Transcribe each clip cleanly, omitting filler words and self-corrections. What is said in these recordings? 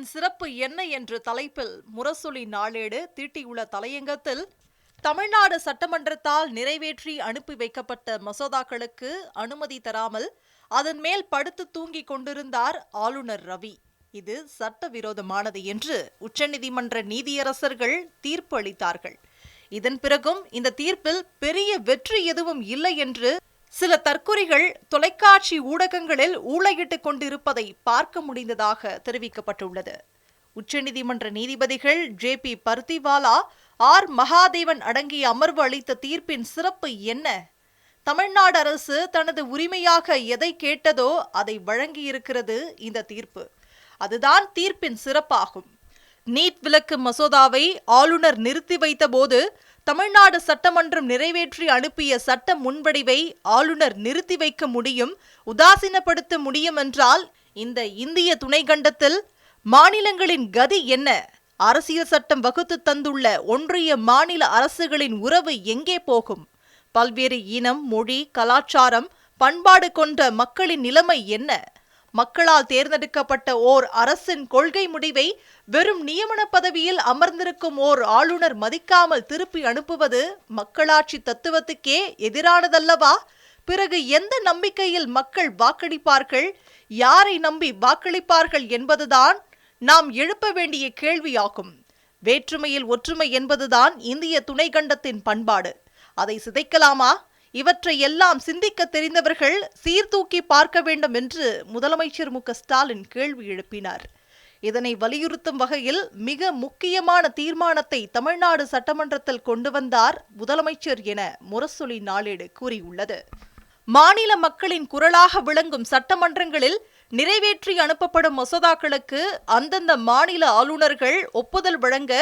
தீர்ப்பின் சிறப்பு என்ன என்ற தலைப்பில் முரசொலி நாளேடு தீட்டியுள்ள தலையங்கத்தில், தமிழ்நாடு சட்டமன்றத்தால் நிறைவேற்றி அனுப்பி வைக்கப்பட்ட மசோதாக்களுக்கு அனுமதி தராமல் அதன் மேல் படுத்து தூங்கிக் கொண்டிருந்தார் ஆளுநர் ரவி. இது சட்டவிரோதமானது என்று உச்சநீதிமன்ற நீதியரசர்கள் தீர்ப்பு அளித்தார்கள். இதன் பிறகும் இந்த தீர்ப்பில் பெரிய வெற்றி எதுவும் இல்லை என்று சில தற்குறிகள் தொலைக்காட்சி ஊடகங்களில் ஊளையிட்டுக் கொண்டிருப்பதை பார்க்க முடிந்ததாக தெரிவிக்கப்பட்டுள்ளது. உச்சநீதிமன்ற நீதிபதிகள் JP பர்திவாலா, R மகாதேவன் அடங்கிய அமர்வு அளித்த தீர்ப்பின் சிறப்பு என்ன? தமிழ்நாடு அரசு தனது உரிமையாக எதை கேட்டதோ அதை வழங்கியிருக்கிறது இந்த தீர்ப்பு. அதுதான் தீர்ப்பின் சிறப்பாகும். நீட் விலக்கு மசோதாவை ஆளுநர் நிறுத்தி வைத்த போது தமிழ்நாடு சட்டமன்றம் நிறைவேற்றி அனுப்பிய சட்ட முன்வடிவை ஆளுநர் நிறுத்தி வைக்க முடியும், உதாசீனப்படுத்த முடியும் என்றால் இந்த இந்திய துணைக்கண்டத்தில் மாநிலங்களின் கதி என்ன? அரசியல் சட்டம் வகுத்து தந்துள்ள ஒன்றிய மாநில அரசுகளின் உறவு எங்கே போகும்? பல்வேறு இனம், மொழி, கலாச்சாரம், பண்பாடு கொண்ட மக்களின் நிலைமை என்ன? மக்களால் தேர்ந்தெடுக்கப்பட்ட ஓர் அரசின் கொள்கை முடிவை வெறும் நியமன பதவியில் அமர்ந்திருக்கும் ஓர் ஆளுநர் மதிக்காமல் திருப்பி அனுப்புவது மக்களாட்சி தத்துவத்துக்கே எதிரானதல்லவா? பிறகு எந்த நம்பிக்கையில் மக்கள் வாக்களிப்பார்கள், யாரை நம்பி வாக்களிப்பார்கள் என்பதுதான் நாம் எழுப்ப வேண்டிய கேள்வியாகும். வேற்றுமையில் ஒற்றுமை என்பதுதான் இந்திய துணைக்கண்டத்தின் பண்பாடு. அதை சிதைக்கலாமா? இவற்றை எல்லாம் சிந்திக்க தெரிந்தவர்கள் சீர்தூக்கி பார்க்க வேண்டும் என்று முதலமைச்சர் மு.க.ஸ்டாலின் கேள்வி எழுப்பினார். இதனை வலியுறுத்தும் வகையில் மிக முக்கியமான தீர்மானத்தை தமிழ்நாடு சட்டமன்றத்தில் கொண்டு வந்தார் முதலமைச்சர் என முரசொலி நாளேடு கூறியுள்ளது. மாநில மக்களின் குரலாக விளங்கும் சட்டமன்றங்களில் நிறைவேற்றி அனுப்பப்படும் மசோதாக்களுக்கு அந்தந்த மாநில ஆளுநர்கள் ஒப்புதல் வழங்க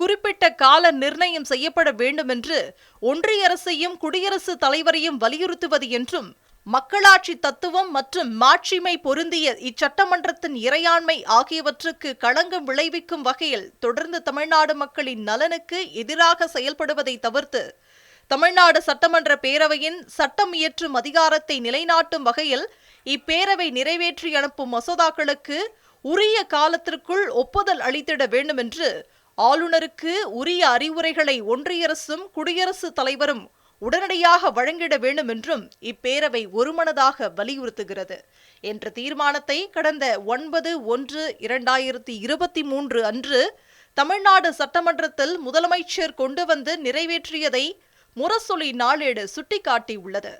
குறிப்பிட்ட கால நிர்ணயம் செய்யப்பட வேண்டும் என்று ஒன்றிய அரசையும் குடியரசுத் தலைவரையும் வலியுறுத்துவது என்றும், மக்களாட்சி தத்துவம் மற்றும் மாட்சிமை பொருந்திய இச்சட்டமன்றத்தின் இறையாண்மை ஆகியவற்றுக்கு களங்கம் விளைவிக்கும் வகையில் தொடர்ந்து தமிழ்நாடு மக்களின் நலனுக்கு எதிராக செயல்படுவதை தவிர்த்து தமிழ்நாடு சட்டமன்ற பேரவையின் சட்டம் இயற்றும் அதிகாரத்தை நிலைநாட்டும் வகையில் இப்பேரவை நிறைவேற்றி அனுப்பும் மசோதாக்களுக்கு உரிய காலத்திற்குள் ஒப்புதல் அளித்திட வேண்டும் என்று ஆளுநருக்கு உரிய அறிவுரைகளை ஒன்றிய அரசும் குடியரசுத் தலைவரும் உடனடியாக வழங்கிட வேண்டும் என்றும் இப்பேரவை ஒருமனதாக வலியுறுத்துகிறது என்ற தீர்மானத்தை கடந்த 9/1/2023 அன்று தமிழ்நாடு சட்டமன்றத்தில் முதலமைச்சர் கொண்டு வந்து நிறைவேற்றியதை முரசொலி நாளேடு சுட்டிக்காட்டியுள்ளது.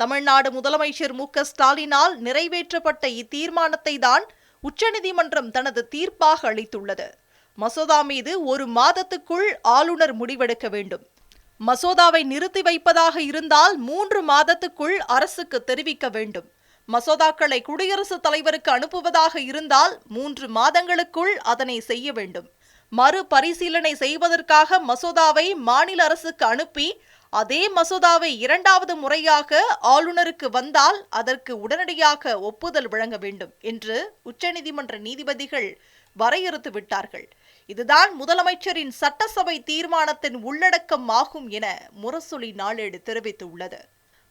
தமிழ்நாடு முதலமைச்சர் மு.க.ஸ்டாலினால் நிறைவேற்றப்பட்ட இத்தீர்மானத்தை தான் உச்சநீதிமன்றம் தனது தீர்ப்பாக அளித்துள்ளது. மசோதா மீது 1 மாதத்துக்குள் ஆளுநர் முடிவெடுக்க வேண்டும். மசோதாவை நிறுத்தி வைப்பதாக இருந்தால் 3 மாதத்துக்குள் அரசுக்கு தெரிவிக்க வேண்டும். மசோதாக்களை குடியரசுத் தலைவருக்கு அனுப்புவதாக இருந்தால் 3 மாதங்களுக்குள் அதனை செய்ய வேண்டும். மறுபரிசீலனை செய்வதற்காக மசோதாவை மாநில அரசுக்கு அனுப்பி அதே மசோதாவை 2வது முறையாக ஆளுநருக்கு வந்தால் அதற்கு உடனடியாக ஒப்புதல் வழங்க வேண்டும் என்று உச்சநீதிமன்ற நீதிபதிகள் வரையறுத்து விட்டார்கள். இதுதான் முதலமைச்சரின் சட்டசபை தீர்மானத்தின் உள்ளடக்கம் ஆகும் என முரசொலி நாளேடு தெரிவித்துள்ளது.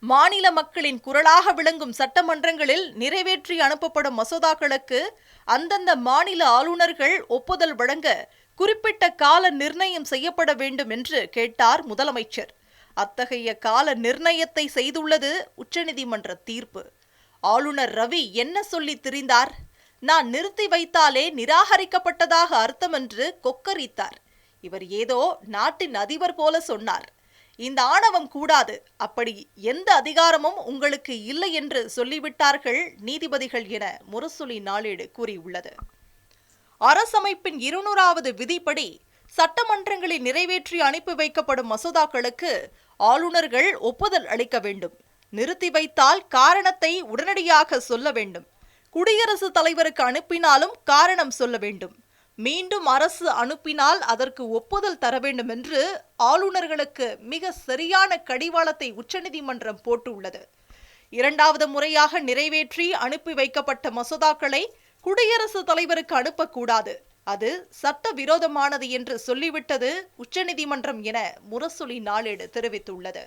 மாநில மக்களின் குரலாக விளங்கும் சட்டமன்றங்களில் நிறைவேற்றி அனுப்பப்படும் மசோதாக்களுக்கு அந்தந்த மாநில ஆளுநர்கள் ஒப்புதல் வழங்க குறிப்பிட்ட கால நிர்ணயம் செய்யப்பட வேண்டும் என்று கேட்டார் முதலமைச்சர். அத்தகைய கால நிர்ணயத்தை செய்துள்ளது உச்சநீதிமன்ற தீர்ப்பு. ஆளுநர் ரவி என்ன சொல்லி திரிந்தார்? நான் நிறுத்தி வைத்தாலே நிராகரிக்கப்பட்டதாக அர்த்தம் என்று கொக்கரித்தார். இவர் ஏதோ நாட்டின் அதிபர் போல சொன்னார். இந்த ஆணவம் கூடாது, அப்படி எந்த அதிகாரமும் உங்களுக்கு இல்லை என்று சொல்லிவிட்டார்கள் நீதிபதிகள் என முரசொலி நாளேடு கூறியுள்ளது. அரசமைப்பின் 200வது விதிப்படி சட்டமன்றங்களில் நிறைவேற்றி அனுப்பி வைக்கப்படும் மசோதாக்களுக்கு ஆளுநர்கள் ஒப்புதல் அளிக்க வேண்டும். நிறுத்தி வைத்தால் காரணத்தை உடனடியாக சொல்ல வேண்டும். குடியரசுத் தலைவருக்கு அனுப்பினாலும் காரணம் சொல்ல வேண்டும். மீண்டும் அரசு அனுப்பினால் அதற்கு ஒப்புதல் தர வேண்டும் என்று ஆளுநர்களுக்கு மிக சரியான கடிவாளத்தை உச்சநீதிமன்றம் போட்டுள்ளது. 2வது முறையாக நிறைவேற்றி அனுப்பி வைக்கப்பட்ட மசோதாக்களை குடியரசுத் தலைவருக்கு அனுப்பக்கூடாது, அது சட்ட விரோதமானது என்று சொல்லிவிட்டது உச்சநீதிமன்றம் என முரசொலி நாளேடு தெரிவித்துள்ளது.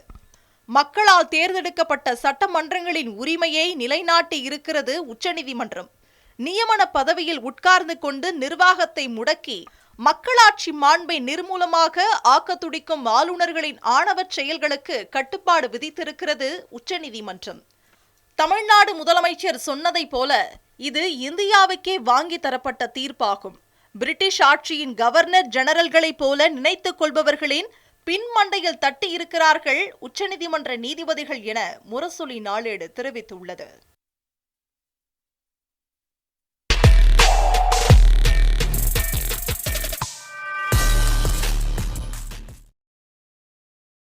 மக்களால் தேர்ந்தெடுக்கப்பட்ட சட்டமன்றங்களின் உரிமையை நிலைநாட்டி இருக்கிறது உச்சநீதிமன்றம். நியமன பதவியில் உட்கார்ந்து கொண்டு நிர்வாகத்தை முடக்கி மக்களாட்சி மாண்பை நிர்மூலமாக ஆக்க துடிக்கும் ஆளுநர்களின் ஆணவச் செயல்களுக்கு கட்டுப்பாடு விதித்திருக்கிறது உச்சநீதிமன்றம். தமிழ்நாடு முதலமைச்சர் சொன்னதை போல இது இந்தியாவுக்கே வாங்கி தரப்பட்ட தீர்ப்பாகும். பிரிட்டிஷ் ஆட்சியின் கவர்னர் ஜெனரல்களைப் போல நினைத்துக் கொள்பவர்களின் பின்மண்டையில் தட்டி இருக்கிறார்கள் உச்சநீதிமன்ற நீதிபதிகள் என முரசொலி நாளேடு தெரிவித்துள்ளது.